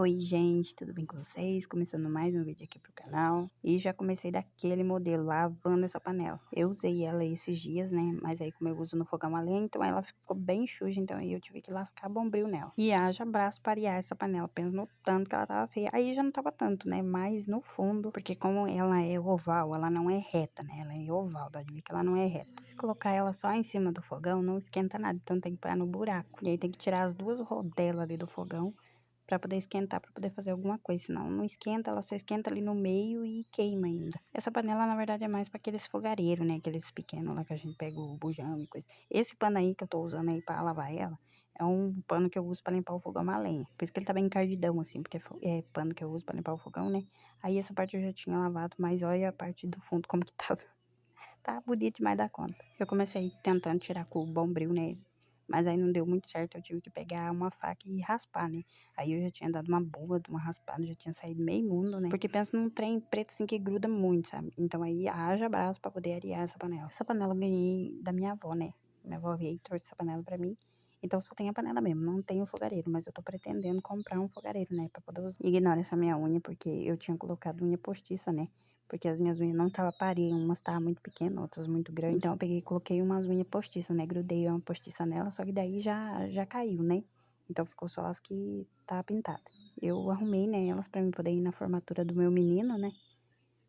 Oi gente, tudo bem com vocês? Começando mais um vídeo aqui pro canal. E já comecei daquele modelo, lavando essa panela. Eu usei ela esses dias, né? Mas aí como eu uso no fogão a lenha, então ela ficou bem suja. Então aí eu tive que lascar bombril nela. E haja braço para arear essa panela, pensa no tanto que ela tava feia. Aí já não tava tanto, né? Mas no fundo, porque como ela é oval, ela não é reta, né? Ela é oval, dá de ver que ela não é reta. Se colocar ela só em cima do fogão, não esquenta nada. Então tem que pôr no buraco. E aí tem que tirar as duas rodelas ali do fogão para poder esquentar, para poder fazer alguma coisa, senão não esquenta, ela só esquenta ali no meio e queima ainda. Essa panela, na verdade, é mais para aqueles fogareiros, né, aqueles pequenos lá que a gente pega o bujão e coisa. Esse pano aí que eu tô usando aí para lavar ela, é um pano que eu uso para limpar o fogão a lenha. Por isso que ele tá bem encardidão, assim, porque é pano que eu uso para limpar o fogão, né. Aí essa parte eu já tinha lavado, mas olha a parte do fundo como que tava. Tá bonito demais da conta. Eu comecei tentando tirar com o bombril, né, mas aí não deu muito certo, eu tive que pegar uma faca e raspar, né? Aí eu já tinha dado uma boa de uma raspada, já tinha saído meio mundo, né? Porque pensa num trem preto assim que gruda muito, sabe? Então aí haja braço pra poder arear essa panela. Essa panela eu ganhei da minha avó, né? Minha avó veio e trouxe essa panela pra mim. Então só tem a panela mesmo, não tem o fogareiro, mas eu tô pretendendo comprar um fogareiro, né? Pra poder usar. Ignora essa minha unha, porque eu tinha colocado unha postiça, né? Porque as minhas unhas não tava parei, umas tava muito pequenas, outras muito grandes. Então eu peguei e coloquei umas unhas postiças, né? Grudei uma postiça nela, só que daí já caiu, né? Então ficou só as que tá pintada. Eu arrumei, né, elas pra mim poder ir na formatura do meu menino, né?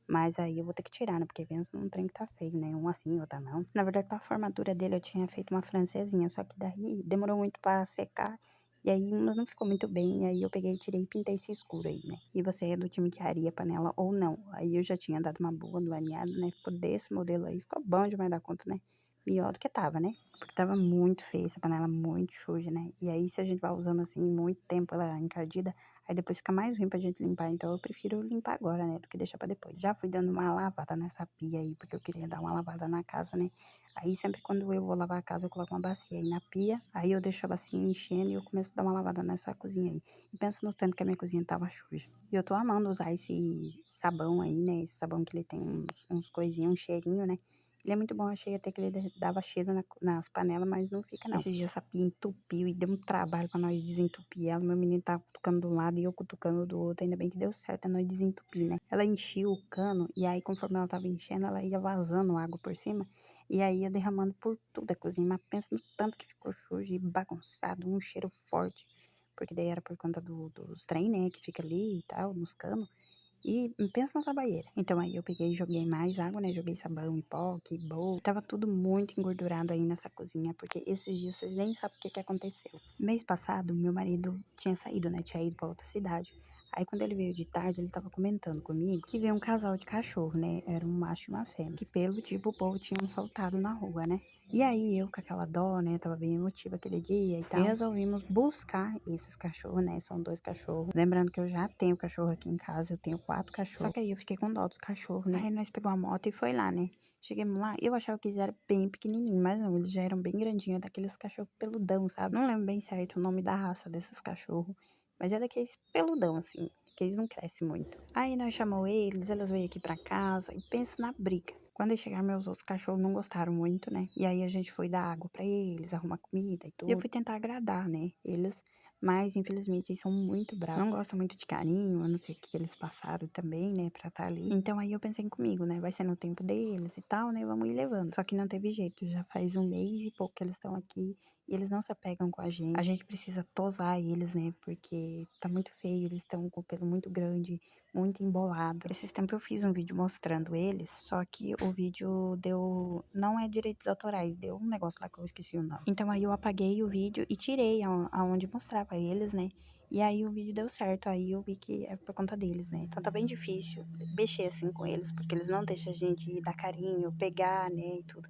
Mas aí eu vou ter que tirar, né? Porque pensa num trem que tá feio, né? Um assim, outra não. Na verdade, pra formatura dele eu tinha feito uma francesinha, só que daí demorou muito pra secar. E aí, umas não ficou muito bem, e aí eu peguei, tirei e pintei esse escuro aí, né? E você é do time que areia a panela ou não? Aí eu já tinha dado uma boa no areado, né? Ficou desse modelo aí, ficou bom demais da conta, né? Melhor do que tava, né? Porque tava muito feia essa panela, muito suja, né? E aí, se a gente vai usando assim muito tempo ela encardida, aí depois fica mais ruim pra gente limpar. Então eu prefiro limpar agora, né? Do que deixar pra depois. Já fui dando uma lavada nessa pia aí, porque eu queria dar uma lavada na casa, né? Aí sempre quando eu vou lavar a casa, eu coloco uma bacia aí na pia. Aí eu deixo a bacia enchendo e eu começo a dar uma lavada nessa cozinha aí. E pensa no tanto que a minha cozinha tava suja. E eu tô amando usar esse sabão aí, né? Esse sabão que ele tem uns coisinhos, um cheirinho, né? Ele é muito bom, achei até que ele dava cheiro nas panelas, mas não fica não. Esses dias essa pia entupiu e deu um trabalho pra nós desentupir ela. Meu menino tava cutucando de um lado e eu cutucando do outro. Ainda bem que deu certo, nós desentupir, né? Ela enchia o cano e aí conforme ela tava enchendo, ela ia vazando água por cima. E aí ia derramando por tudo a cozinha. Mas pensa no tanto que ficou sujo e bagunçado, um cheiro forte. Porque daí era por conta dos trem, né? Que fica ali e tal, nos canos. E pensa na trabalheira. Então aí eu peguei e joguei mais água, né? Joguei sabão em pó, que bom. Tava tudo muito engordurado aí nessa cozinha, porque esses dias vocês nem sabem o que que aconteceu. Mês passado, meu marido tinha saído, né? Tinha ido pra outra cidade. Aí quando ele veio de tarde, ele tava comentando comigo que veio um casal de cachorro, né? Era um macho e uma fêmea. Que pelo tipo o povo tinha soltado na rua, né? E aí eu com aquela dó, né? Tava bem emotiva aquele dia e tal. E resolvimos buscar esses cachorros, né? São 2 cachorros. Lembrando que eu já tenho cachorro aqui em casa, eu tenho 4 cachorros. Só que aí eu fiquei com dó dos cachorros, né? Aí nós pegou a moto e foi lá, né? Chegamos lá, eu achava que eles eram bem pequenininhos, mas não, eles já eram bem grandinhos, daqueles cachorros peludão, sabe? Não lembro bem certo o nome da raça desses cachorros. Mas é daqueles peludão, assim, que eles não crescem muito. Aí nós chamamos eles veio aqui pra casa e pensa na briga. Quando eles chegaram, meus outros cachorros não gostaram muito, né? E aí a gente foi dar água pra eles, arrumar comida e tudo. E eu fui tentar agradar, né? Eles, mas infelizmente eles são muito bravos. Não gostam muito de carinho, eu não sei o que eles passaram também, né? Pra estar ali. Então aí eu pensei comigo, né? Vai ser no tempo deles e tal, né? Vamos ir levando. Só que não teve jeito, já faz um mês e pouco que eles estão aqui. E eles não se apegam com a gente. A gente precisa tosar eles, né? Porque tá muito feio, eles estão com o pelo muito grande, muito embolado. Esses tempos eu fiz um vídeo mostrando eles, só que o vídeo deu... Não é direitos autorais, deu um negócio lá que eu esqueci o nome. Então aí eu apaguei o vídeo e tirei aonde mostrava eles, né? E aí o vídeo deu certo, aí eu vi que é por conta deles, né? Então tá bem difícil mexer assim com eles, porque eles não deixam a gente dar carinho, pegar, né, e tudo.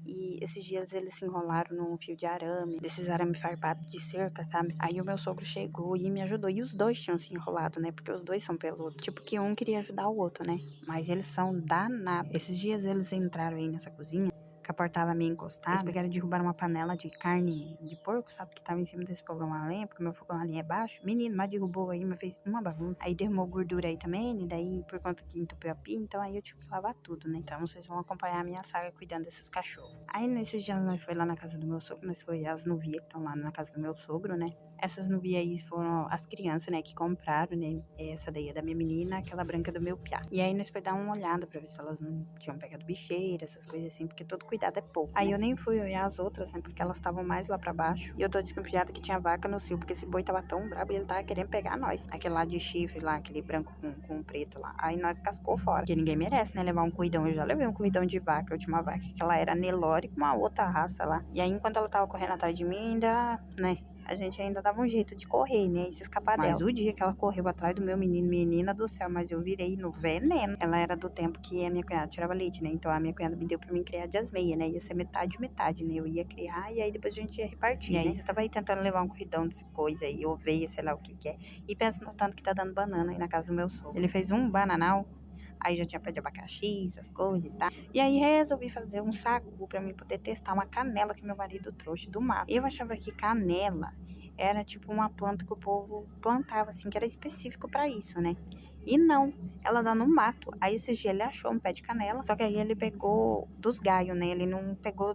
E esses dias eles se enrolaram num fio de arame, desses arame farpado de cerca, sabe? Aí o meu sogro chegou e me ajudou. E os dois tinham se enrolado, né? Porque os dois são peludos. Tipo que um queria ajudar o outro, né? Mas eles são danados. Esses dias eles entraram aí nessa cozinha, que a porta tava meio encostada. Eles pegaram e derrubaram uma panela de carne de porco, sabe? Que tava em cima desse fogão a lenha, porque meu fogão a lenha é baixo. Menino, mas derrubou aí, mas fez uma bagunça. Aí derramou gordura aí também, e daí por conta que entupiu a pia, então aí eu tive que lavar tudo, né? Então vocês vão acompanhar a minha saga cuidando desses cachorros. Aí nesses dias nós foi lá na casa do meu sogro, nós foi as novias que estão lá na casa do meu sogro, né? Essas novias aí foram as crianças, né, que compraram, né, essa daí é da minha menina, aquela branca é do meu piá. E aí nós foi dar uma olhada pra ver se elas não tinham pegado bicheira, essas coisas assim, porque todo cuidado é pouco, Aí eu nem fui olhar as outras, né, porque elas estavam mais lá pra baixo. E eu tô desconfiada que tinha vaca no cio, porque esse boi tava tão brabo e ele tava querendo pegar nós. Aquele lá de chifre lá, aquele branco com preto lá. Aí nós cascou fora, porque ninguém merece, né, levar um cuidão. Eu já levei um cuidão de vaca, a última vaca, que ela era Nelore com uma outra raça lá. E aí enquanto ela tava correndo atrás de mim, ainda, né, a gente ainda dava um jeito de correr, né? E se escapar dela. Mas o dia que ela correu atrás do meu menino, menina do céu, mas eu virei no veneno. Ela era do tempo que a minha cunhada tirava leite, né? Então a minha cunhada me deu pra mim criar de asmeia, né? Ia ser metade, metade, né? Eu ia criar e aí depois a gente ia repartir. E aí você tava aí tentando levar um corridão dessa coisa aí, oveia, sei lá o que que é. E pensa no tanto que tá dando banana aí na casa do meu sogro. Ele fez um bananal. Aí já tinha pé de abacaxi, essas coisas e tal. E aí resolvi fazer um sagu pra mim poder testar uma canela que meu marido trouxe do mato. Eu achava que canela era tipo uma planta que o povo plantava, assim, que era específico pra isso, né? E não, ela dá no mato. Aí esse dia ele achou um pé de canela, só que aí ele pegou dos galhos, né? Ele não pegou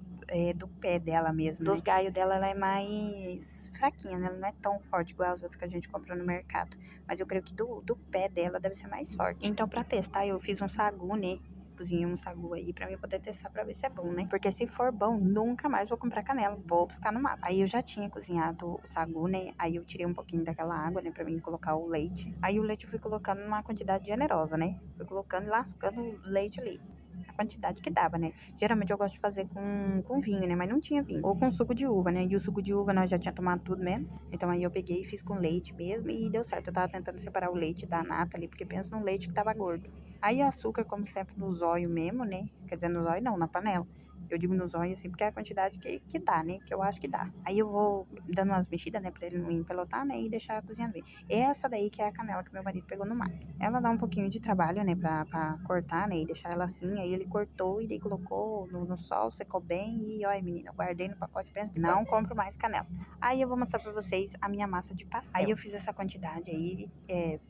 do pé dela mesmo. Dos galhos dela, ela é mais fraquinha, né? Ela não é tão forte igual as outras que a gente compra no mercado. Mas eu creio que do pé dela deve ser mais forte. Então, pra testar, eu fiz um sagu, né? Cozinhei um sagu aí pra mim poder testar pra ver se é bom, né? Porque se for bom, nunca mais vou comprar canela. Vou buscar no mato. Aí eu já tinha cozinhado o sagu, né? Aí eu tirei um pouquinho daquela água, né? Pra mim colocar o leite. Aí o leite eu fui colocando numa quantidade generosa, né? Fui colocando e lascando o leite ali a quantidade que dava, né? Geralmente eu gosto de fazer com vinho, né? Mas não tinha vinho. Ou com suco de uva, né? E o suco de uva nós já tinha tomado tudo mesmo. Então aí eu peguei e fiz com leite mesmo e deu certo. Eu tava tentando separar o leite da nata ali, porque penso no leite que tava gordo. Aí açúcar, como sempre, no zóio mesmo, né? Quer dizer, no zóio não, na panela. Eu digo no zóio assim, porque é a quantidade que dá, né? Que eu acho que dá. Aí eu vou dando umas mexidas, né? Pra ele não empelotar, né? E deixar cozinhando bem. Essa daí que é a canela que meu marido pegou no mar. Ela dá um pouquinho de trabalho, né? Pra cortar, né? E deixar ela assim. Aí ele cortou e daí colocou no sol, secou bem. E olha, menina, eu guardei no pacote e penso, não compro mais canela. Aí eu vou mostrar pra vocês a minha massa de pastel. Aí eu fiz essa quantidade aí,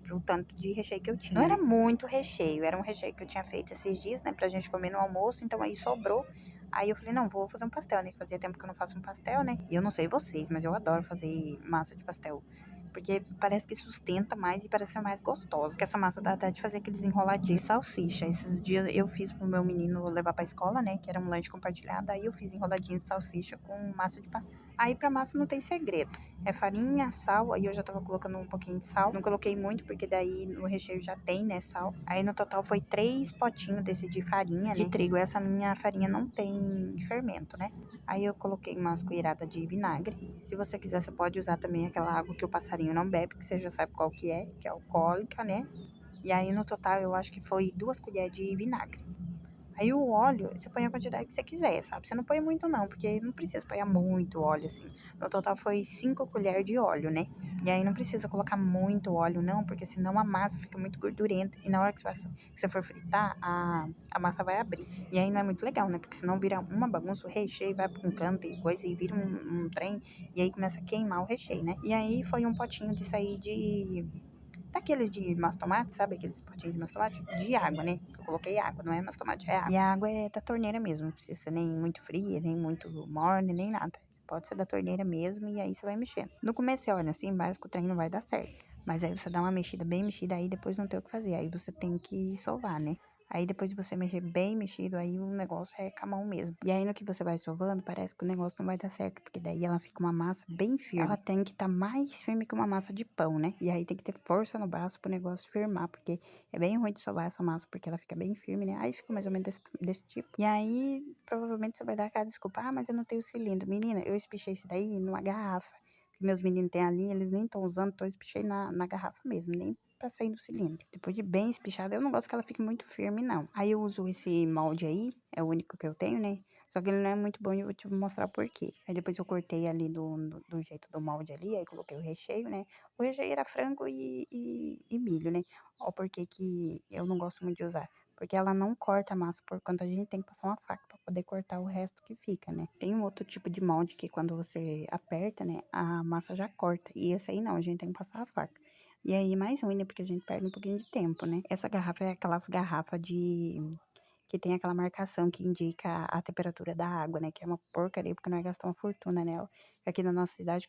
pro tanto de recheio que eu tinha. Não era muito recheio, era um recheio que eu tinha feito esses dias, né? Pra gente comer no almoço. Então aí sobrou. Aí eu falei, não, vou fazer um pastel, né? Fazia tempo que eu não faço um pastel, né? E eu não sei vocês, mas eu adoro fazer massa de pastel. Porque parece que sustenta mais e parece ser mais gostoso. Porque essa massa dá até de fazer aqueles enroladinhos de salsicha. Esses dias eu fiz pro meu menino levar pra escola, né? Que era um lanche compartilhado. Aí eu fiz enroladinho de salsicha com massa de pastel. Aí pra massa não tem segredo. É farinha, sal. Aí eu já tava colocando um pouquinho de sal. Não coloquei muito, porque daí no recheio já tem, né, sal. Aí no total foi 3 potinhos desse de farinha, né? De trigo. Essa minha farinha não tem fermento, né? Aí eu coloquei umas colheradas de vinagre. Se você quiser, você pode usar também aquela água que o passarinho não bebe, que você já sabe qual que é alcoólica, né? E aí no total eu acho que foi 2 colheres de vinagre. Aí o óleo, você põe a quantidade que você quiser, sabe? Você não põe muito não, porque não precisa pôr muito óleo assim. No total foi 5 colheres de óleo, né? E aí não precisa colocar muito óleo não, porque senão a massa fica muito gordurenta. E na hora que você for fritar, a massa vai abrir. E aí não é muito legal, né? Porque senão vira uma bagunça, o recheio vai pra um canto e coisa, e vira um trem. E aí começa a queimar o recheio, né? E aí foi um potinho disso aí daqueles de mastomate, sabe? Aqueles potinhos de mastomate? De água, né? Eu coloquei água, não é mastomate, é água. E a água é da torneira mesmo. Não precisa ser nem muito fria, nem muito morna, nem nada. Pode ser da torneira mesmo e aí você vai mexendo. No começo você olha assim, básico, o trem não vai dar certo. Mas aí você dá uma mexida bem mexida, aí depois não tem o que fazer. Aí você tem que sovar, né? Aí depois de você mexer bem mexido, aí o negócio é com a mão mesmo. E aí no que você vai sovando, parece que o negócio não vai dar certo, porque daí ela fica uma massa bem firme. Ela tem que estar mais firme que uma massa de pão, né? E aí tem que ter força no braço pro negócio firmar, porque é bem ruim de sovar essa massa, porque ela fica bem firme, né? Aí fica mais ou menos desse tipo. E aí, provavelmente você vai dar aquela desculpa, ah, mas eu não tenho cilindro. Menina, eu espichei isso daí numa garrafa. Que meus meninos têm ali, eles nem estão usando, então eu espichei na garrafa mesmo, nem pra sair do cilindro. Depois de bem espichada, eu não gosto que ela fique muito firme, não. Aí eu uso esse molde aí, é o único que eu tenho, né? Só que ele não é muito bom e eu vou te mostrar por quê. Aí depois eu cortei ali do jeito do molde ali, aí coloquei o recheio, né? O recheio era frango e milho, né? Ó, por que que eu não gosto muito de usar. Porque ela não corta a massa, por quanto a gente tem que passar uma faca pra poder cortar o resto que fica, né? Tem um outro tipo de molde que quando você aperta, né, a massa já corta. E esse aí não, a gente tem que passar a faca. E aí mais ruim, né, porque a gente perde um pouquinho de tempo, né? Essa garrafa é aquelas garrafas de que tem aquela marcação que indica a temperatura da água, né? Que é uma porcaria, porque nós gastamos uma fortuna nela. Aqui na nossa cidade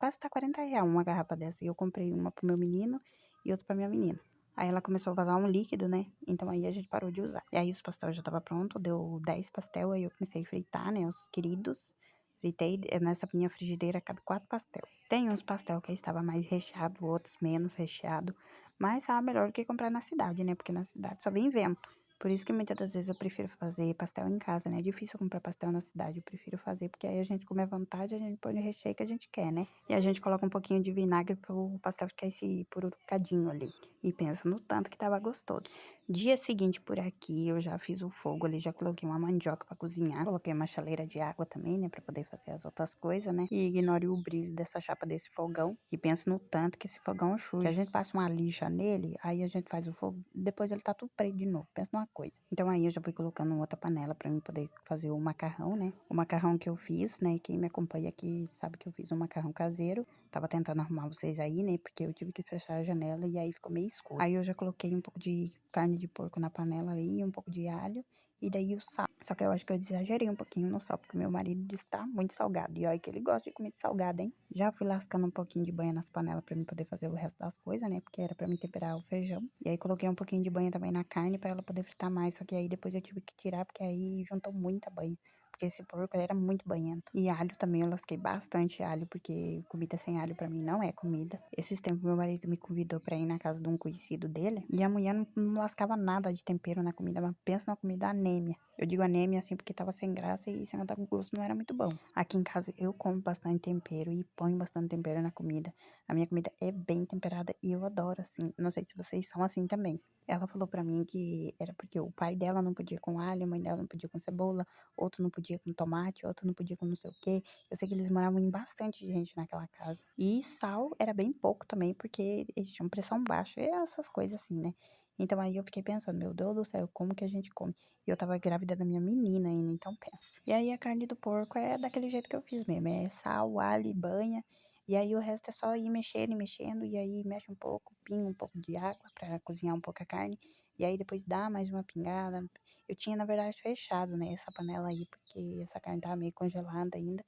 quase tá R$ 40 uma garrafa dessa. E eu comprei uma pro meu menino e outra pra minha menina. Aí ela começou a vazar um líquido, né? Então aí a gente parou de usar. E aí os pastéis já tava pronto, deu 10 pastel, aí eu comecei a fritar, né? Os queridos. Fritei, nessa minha frigideira cabe 4 pastel. Tem uns pastel que estava mais recheado, outros menos recheado. Mas tava melhor do que comprar na cidade, né? Porque na cidade só vem vento. Por isso que muitas das vezes eu prefiro fazer pastel em casa, né? É difícil comprar pastel na cidade. Eu prefiro fazer porque aí a gente come à vontade, a gente põe o recheio que a gente quer, né? E a gente coloca um pouquinho de vinagre pro pastel ficar esse pururucadinho ali. E pensa no tanto que tava gostoso. Dia seguinte por aqui, eu já fiz o fogo ali, já coloquei uma mandioca pra cozinhar. Coloquei uma chaleira de água também, né? Pra poder fazer as outras coisas, né? E ignore o brilho dessa chapa desse fogão. E pensa no tanto que esse fogão é sujo. Que a gente passa uma lixa nele, aí a gente faz o fogo, depois ele tá tudo preto de novo. Pensa numa coisa. Então aí eu já fui colocando outra panela pra mim poder fazer o macarrão, né? O macarrão que eu fiz, né? Quem me acompanha aqui sabe que eu fiz um macarrão caseiro. Tava tentando arrumar vocês aí, né? Porque eu tive que fechar a janela e aí ficou meio escuro. Aí eu já coloquei um pouco de carne de porco na panela ali, um pouco de alho e daí o sal. Só que eu acho que eu exagerei um pouquinho no sal, porque meu marido disse que tá muito salgado. E olha que ele gosta de comida salgada, hein? Já fui lascando um pouquinho de banha nas panelas pra mim poder fazer o resto das coisas, né? Porque era pra mim temperar o feijão. E aí coloquei um pouquinho de banha também na carne pra ela poder fritar mais. Só que aí depois eu tive que tirar, porque aí juntou muita banha. Porque esse porco ele era muito banhento. E alho também, eu lasquei bastante alho, porque comida sem alho pra mim não é comida. Esses tempos meu marido me convidou pra ir na casa de um conhecido dele. E a mulher não lascava nada de tempero na comida, mas pensa numa comida anêmia. Eu digo anêmia assim porque tava sem graça e sem contar que o gosto não era muito bom. Aqui em casa eu como bastante tempero e ponho bastante tempero na comida. A minha comida é bem temperada e eu adoro assim. Não sei se vocês são assim também. Ela falou pra mim que era porque o pai dela não podia com alho, a mãe dela não podia com cebola, outro não podia com tomate, outro não podia com não sei o quê. Eu sei que eles moravam em bastante gente naquela casa. E sal era bem pouco também, porque eles tinham pressão baixa e essas coisas assim, né? Então aí eu fiquei pensando, meu Deus do céu, como que a gente come? E eu tava grávida da minha menina ainda, então pensa. E aí a carne do porco é daquele jeito que eu fiz mesmo, é sal, alho e banha. E aí o resto é só ir mexendo e mexendo, e aí mexe um pouco, pinga um pouco de água pra cozinhar um pouco a carne. E aí depois dá mais uma pingada. Eu tinha, na verdade, fechado, né, essa panela aí, porque essa carne tava meio congelada ainda.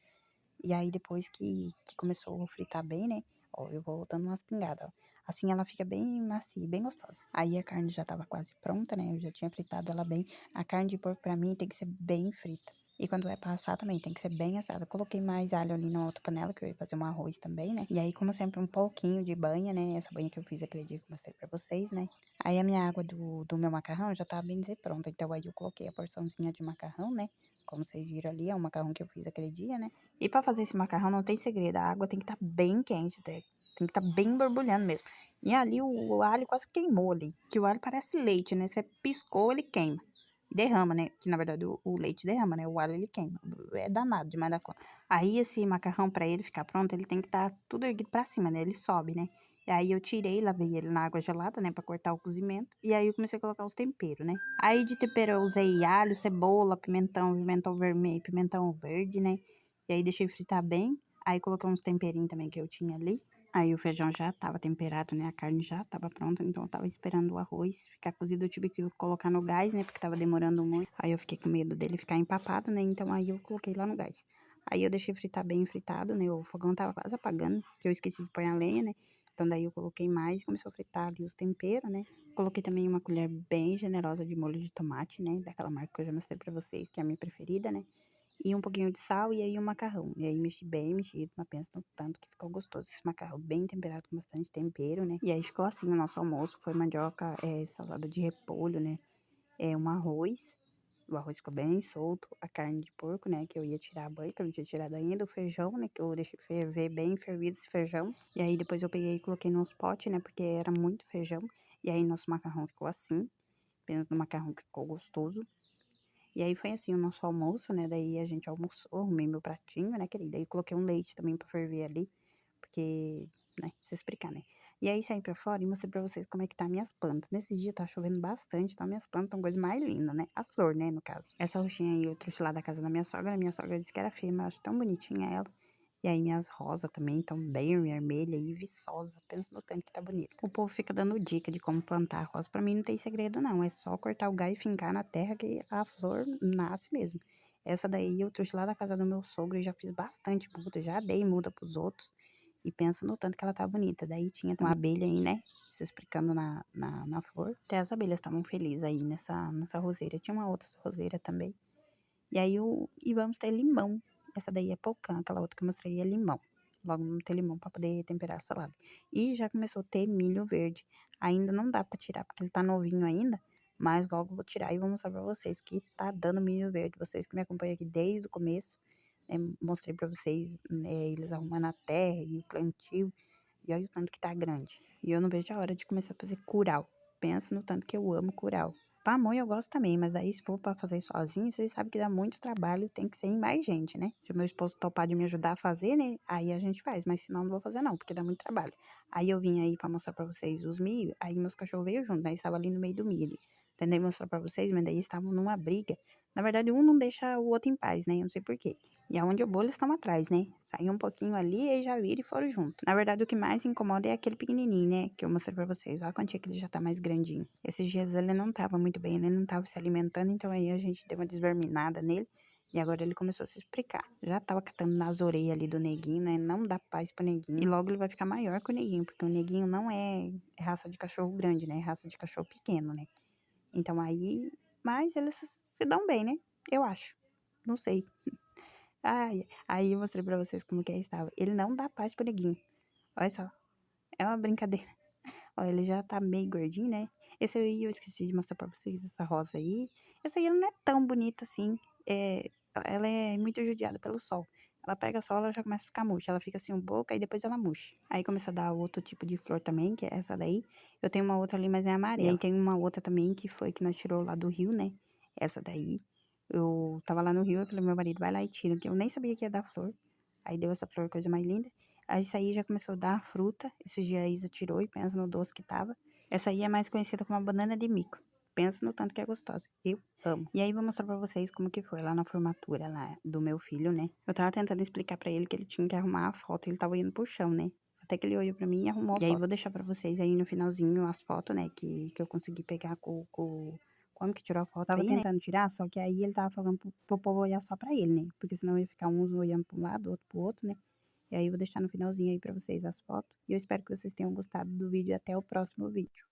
E aí depois que começou a fritar bem, né, ó, eu vou dando umas pingadas, ó. Assim ela fica bem macia, bem gostosa. Aí a carne já tava quase pronta, né, eu já tinha fritado ela bem. A carne de porco pra mim tem que ser bem frita. E quando é pra assar também tem que ser bem assada. Coloquei mais alho ali na outra panela, que eu ia fazer um arroz também, né? E aí, como sempre, um pouquinho de banha, né? Essa banha que eu fiz aquele dia que eu mostrei pra vocês, né? Aí a minha água do meu macarrão já tava bem dizer pronta. Então aí eu coloquei a porçãozinha de macarrão, né? Como vocês viram ali, é o macarrão que eu fiz aquele dia, né? E pra fazer esse macarrão não tem segredo. A água tem que estar bem quente, tem que estar bem borbulhando mesmo. E ali o alho quase queimou ali. Que o alho parece leite, né? Você piscou, ele queima. Derrama, né? Que na verdade o leite derrama, né? O alho ele queima. É danado demais da conta. Aí esse macarrão, pra ele ficar pronto, ele tem que estar tudo erguido pra cima, né? Ele sobe, né? E aí eu tirei, lavei ele na água gelada, né? Pra cortar o cozimento. E aí eu comecei a colocar os temperos, né? Aí de tempero eu usei alho, cebola, pimentão, pimentão vermelho, pimentão verde, né? E aí deixei fritar bem. Aí coloquei uns temperinhos também que eu tinha ali. Aí o feijão já tava temperado, né? A carne já tava pronta, então eu tava esperando o arroz ficar cozido. Eu tive que colocar no gás, né? Porque tava demorando muito. Aí eu fiquei com medo dele ficar empapado, né? Então aí eu coloquei lá no gás. Aí eu deixei fritar bem fritado, né? O fogão tava quase apagando, que eu esqueci de pôr a lenha, né? Então daí eu coloquei mais e começou a fritar ali os temperos, né? Coloquei também uma colher bem generosa de molho de tomate, né? Daquela marca que eu já mostrei pra vocês, que é a minha preferida, né? E um pouquinho de sal e aí o macarrão. E aí mexi bem mexido, mas pensa no tanto que ficou gostoso. Esse macarrão bem temperado com bastante tempero, né? E aí ficou assim o nosso almoço. Foi mandioca, salada de repolho, né? Um arroz. O arroz ficou bem solto. A carne de porco, né? Que eu ia tirar a banha, que eu não tinha tirado ainda. O feijão, né? Que eu deixei ferver bem fervido esse feijão. E aí depois eu peguei e coloquei nos potes, né? Porque era muito feijão. E aí nosso macarrão ficou assim. Pensa no macarrão que ficou gostoso. E aí foi assim o nosso almoço, né? Daí a gente almoçou, arrumei meu pratinho, né, querida? Aí coloquei um leite também pra ferver ali, porque, né, se explicar, né? E aí saí pra fora e mostrei pra vocês como é que tá minhas plantas. Nesse dia tá chovendo bastante, então minhas plantas estão coisa mais linda, né? As flores, né, no caso. Essa roxinha aí eu trouxe lá da casa da minha sogra disse que era feia, mas eu acho tão bonitinha ela. E aí minhas rosas também estão bem vermelha e viçosa. Pensa no tanto que tá bonita. O povo fica dando dica de como plantar rosa. Pra mim não tem segredo não. É só cortar o galho e fincar na terra que a flor nasce mesmo. Essa daí eu trouxe lá da casa do meu sogro e já fiz bastante muda. Já dei muda pros outros. E pensa no tanto que ela tá bonita. Daí tinha uma abelha aí, né? Se explicando na flor. Até as abelhas estavam felizes aí nessa roseira. Tinha uma outra roseira também. E aí, e vamos ter limão. Essa daí é pocã, aquela outra que eu mostrei é limão. Logo vamos ter limão pra poder temperar a salada. E já começou a ter milho verde. Ainda não dá pra tirar, porque ele tá novinho ainda. Mas logo vou tirar e vou mostrar pra vocês que tá dando milho verde. Vocês que me acompanham aqui desde o começo. Né, mostrei pra vocês, né, eles arrumando a terra e o plantio. E olha o tanto que tá grande. E eu não vejo a hora de começar a fazer curau. Pensa no tanto que eu amo curau. Pamonha eu gosto também, mas daí se for pra fazer sozinho, vocês sabem que dá muito trabalho, tem que ser em mais gente, né? Se o meu esposo topar de me ajudar a fazer, né? Aí a gente faz, mas senão não vou fazer não, porque dá muito trabalho. Aí eu vim aí pra mostrar pra vocês os milho, aí meus cachorros veio junto, né? Estava ali no meio do milho. Tentei mostrar pra vocês, mas daí eles estavam numa briga. Na verdade, um não deixa o outro em paz, né? Eu não sei por quê. E aonde eu vou, eles estão atrás, né? Saiu um pouquinho ali e já viram e foram junto. Na verdade, o que mais incomoda é aquele pequenininho, né? Que eu mostrei pra vocês. Olha a quantia que ele já tá mais grandinho. Esses dias ele não tava muito bem, ele não tava se alimentando, então aí a gente deu uma desverminada nele. E agora ele começou a se explicar. Já tava catando nas orelhas ali do neguinho, né? Não dá paz pro neguinho. E logo ele vai ficar maior que o neguinho, porque o neguinho não é raça de cachorro grande, né? É raça de cachorro pequeno, né? Então aí. Mas eles se dão bem, né? Eu acho. Não sei. Ai, aí eu mostrei pra vocês como que ele estava. Ele não dá paz pro neguinho. Olha só. É uma brincadeira. Olha, ele já tá meio gordinho, né? Esse aí eu esqueci de mostrar pra vocês, essa rosa aí. Essa aí ela não é tão bonita assim. Ela é muito judiada pelo sol. Ela pega sol, ela já começa a ficar murcha. Ela fica assim um pouco, aí depois ela murcha. Aí começa a dar outro tipo de flor também, que é essa daí. Eu tenho uma outra ali, mas é amarela. E aí tem uma outra também, que foi que nós tirou lá do rio, né? Essa daí. Eu tava lá no rio, eu falei, meu marido, vai lá e tira, que eu nem sabia que ia dar flor. Aí deu essa flor, coisa mais linda. Aí isso aí já começou a dar fruta. Esses dias a Isa tirou e pensa no doce que tava. Essa aí é mais conhecida como a banana de mico. Pensa no tanto que é gostosa. Eu amo. E aí vou mostrar pra vocês como que foi lá na formatura lá do meu filho, né? Eu tava tentando explicar pra ele que ele tinha que arrumar a foto. Ele tava indo pro chão, né? Até que ele olhou pra mim e arrumou a foto. E aí vou deixar pra vocês aí no finalzinho as fotos, né? Que eu consegui pegar como que tirou a foto tava aí, tentando tirar, só que aí ele tava falando pro povo olhar só pra ele, né? Porque senão ia ficar uns olhando pra um lado, outro pro outro, né? E aí eu vou deixar no finalzinho aí pra vocês as fotos. E eu espero que vocês tenham gostado do vídeo e até o próximo vídeo.